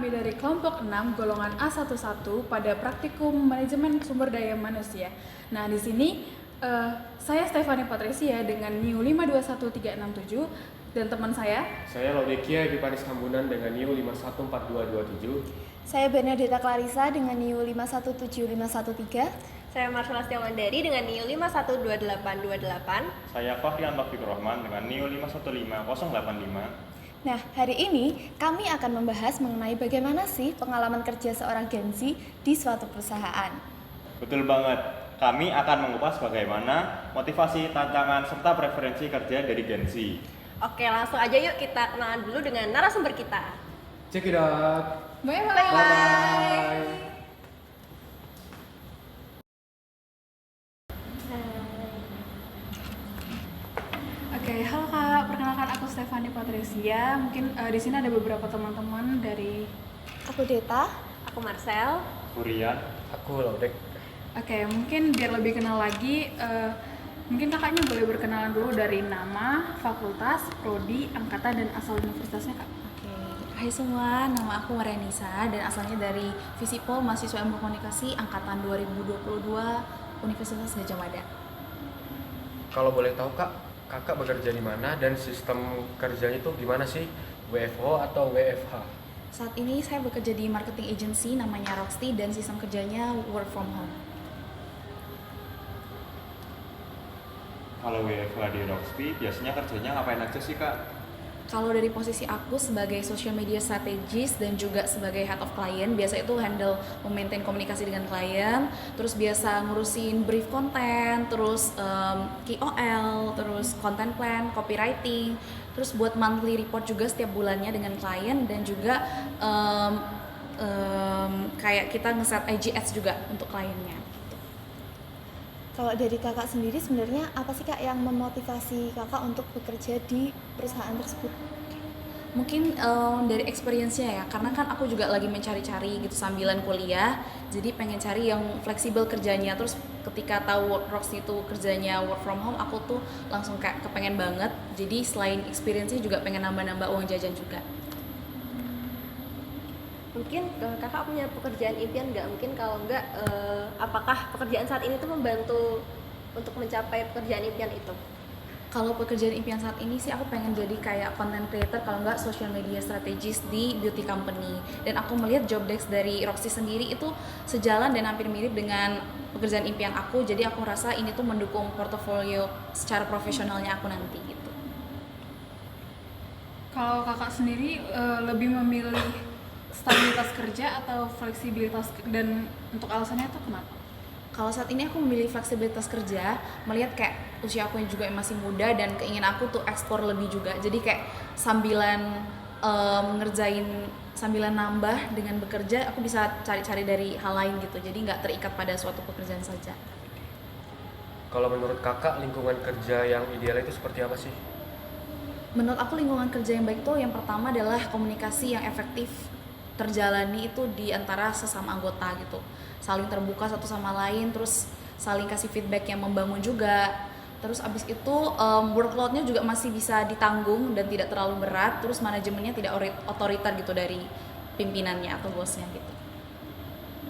kami dari kelompok 6 golongan A11 pada praktikum manajemen sumber daya manusia. Nah, di sini saya Stefani Patricia dengan NIU 521367 dan teman saya Laudekia Epipanis Hambunan dengan NIU 514227. Saya Bernadetta Clarissa dengan NIU 517513. Saya Marcella Stiawandari dengan NIU 512828. Saya Fahrian Taufik Rahman dengan NIU 515085. Nah, hari ini kami akan membahas mengenai bagaimana sih pengalaman kerja seorang Gen Z di suatu perusahaan. Betul banget, kami akan mengupas bagaimana motivasi, tantangan, serta preferensi kerja dari Gen Z. Oke, langsung aja yuk kita kenalan dulu dengan narasumber kita. Check it out. bye-bye. Oke, halo Kak, perkenalkan aku Stefani Patricia. Mungkin di sini ada beberapa teman-teman dari. Aku Deta. Aku Marcel. Kurian. Aku Laudek. Oke, mungkin biar lebih kenal lagi, mungkin kakaknya boleh berkenalan dulu dari nama, fakultas, prodi, angkatan, dan asal universitasnya, Kak. Oke, hai semua, nama aku Marianisa dan asalnya dari Visipol, mahasiswa ilmu komunikasi angkatan 2022 Universitas Gadjah Mada. Kalau boleh tahu Kak, kakak bekerja di mana dan sistem kerjanya itu gimana sih? WFO atau WFH? Saat ini saya bekerja di marketing agency namanya Roxty dan sistem kerjanya work from home. Kalau WFH di Roxby, biasanya kerjanya ngapain aja sih Kak? Kalau dari posisi aku sebagai social media strategist dan juga sebagai head of client, biasa itu handle memaintain komunikasi dengan klien, terus biasa ngurusin brief konten, terus KOL, terus content plan, copywriting, terus buat monthly report juga setiap bulannya dengan klien, dan juga kayak kita ngeset IG ads juga untuk kliennya. Kalau dari kakak sendiri sebenarnya apa sih kak yang memotivasi kakak untuk bekerja di perusahaan tersebut? Mungkin dari experience-nya ya, karena kan aku juga lagi mencari-cari gitu sambilan kuliah, jadi pengen cari yang fleksibel kerjanya. Terus ketika tahu Roxy itu kerjanya work from home, aku tuh langsung kayak kepengen banget. Jadi selain experience-nya juga pengen nambah-nambah uang jajan juga. Mungkin kakak punya pekerjaan impian nggak? Mungkin kalau nggak, apakah pekerjaan saat ini tuh membantu untuk mencapai pekerjaan impian itu? Kalau pekerjaan impian saat ini sih aku pengen jadi kayak content creator, kalau nggak social media strategist di beauty company. Dan aku melihat job desk dari Roxy sendiri itu sejalan dan hampir mirip dengan pekerjaan impian aku. Jadi aku rasa ini tuh mendukung portofolio secara profesionalnya aku nanti gitu. Kalau kakak sendiri lebih memilih stabilitas kerja atau fleksibilitas, dan untuk alasannya itu kenapa? Kalau saat ini aku memilih fleksibilitas kerja, melihat kayak usia aku yang juga masih muda dan keinginan aku tuh ekspor lebih juga. Jadi kayak sambilan sambilan nambah dengan bekerja, aku bisa cari-cari dari hal lain gitu. Jadi nggak terikat pada suatu pekerjaan saja. Kalau menurut kakak lingkungan kerja yang ideal itu seperti apa sih? Menurut aku lingkungan kerja yang baik tuh yang pertama adalah komunikasi yang efektif terjalani itu di antara sesama anggota gitu, saling terbuka satu sama lain, terus saling kasih feedback yang membangun juga. Terus abis itu workloadnya juga masih bisa ditanggung dan tidak terlalu berat, terus manajemennya tidak otoriter gitu dari pimpinannya atau bosnya gitu.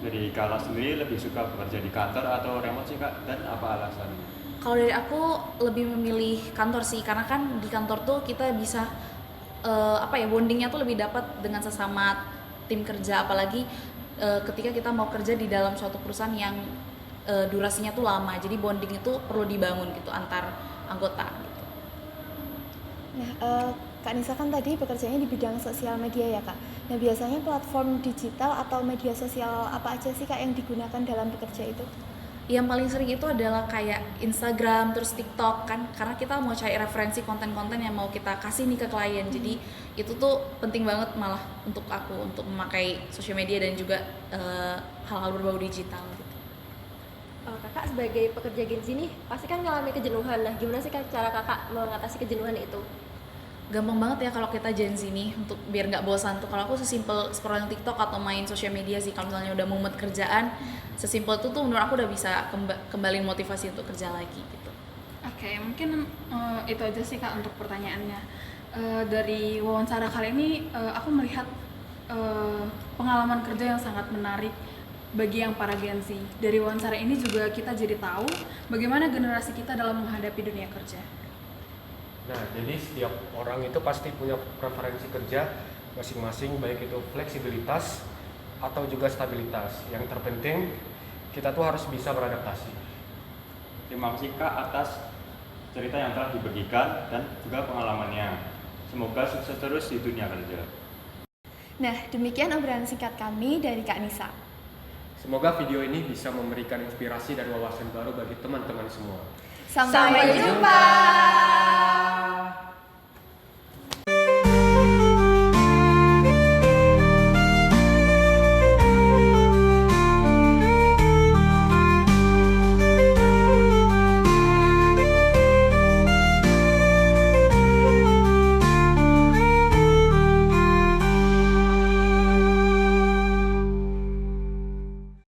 Dari kakak sendiri lebih suka bekerja di kantor atau remote sih Kak? Dan apa alasannya? Kalau dari aku lebih memilih kantor sih, karena kan di kantor tuh kita bisa bondingnya tuh lebih dapat dengan sesama tim kerja, apalagi ketika kita mau kerja di dalam suatu perusahaan yang durasinya tuh lama, jadi bonding itu perlu dibangun gitu antar anggota gitu. Nah, Kak Nisa kan tadi bekerjanya di bidang sosial media ya kak. Nah biasanya platform digital atau media sosial apa aja sih kak yang digunakan dalam bekerja itu? Yang paling sering itu adalah kayak Instagram, terus TikTok kan, karena kita mau cari referensi konten-konten yang mau kita kasih nih ke klien. Jadi itu tuh penting banget malah untuk aku untuk memakai sosial media dan juga hal-hal berbau digital gitu. Kakak sebagai pekerja Gen Z nih pasti kan ngalamin kejenuhan. Nah, gimana sih cara kakak mengatasi kejenuhan itu? Gampang banget ya kalau kita Gen Z nih untuk biar nggak bosan tuh. Kalau aku sesimpel scrolling TikTok atau main sosial media sih. Kalau misalnya udah mumet kerjaan, sesimpel itu tuh menurut aku udah bisa kembali motivasi untuk kerja lagi gitu. Oke, mungkin itu aja sih Kak untuk pertanyaannya. Dari wawancara kali ini aku melihat pengalaman kerja yang sangat menarik bagi yang para Gen Z. Dari wawancara ini juga kita jadi tahu bagaimana generasi kita dalam menghadapi dunia kerja. Nah, jadi setiap orang itu pasti punya preferensi kerja masing-masing, baik itu fleksibilitas atau juga stabilitas. Yang terpenting kita tuh harus bisa beradaptasi. Terima kasih Kak atas cerita yang telah dibagikan dan juga pengalamannya. Semoga sukses terus di dunia kerja. Nah, demikian obrolan singkat kami dari Kak Nisa. Semoga video ini bisa memberikan inspirasi dan wawasan baru bagi teman-teman semua. Sampai jumpa.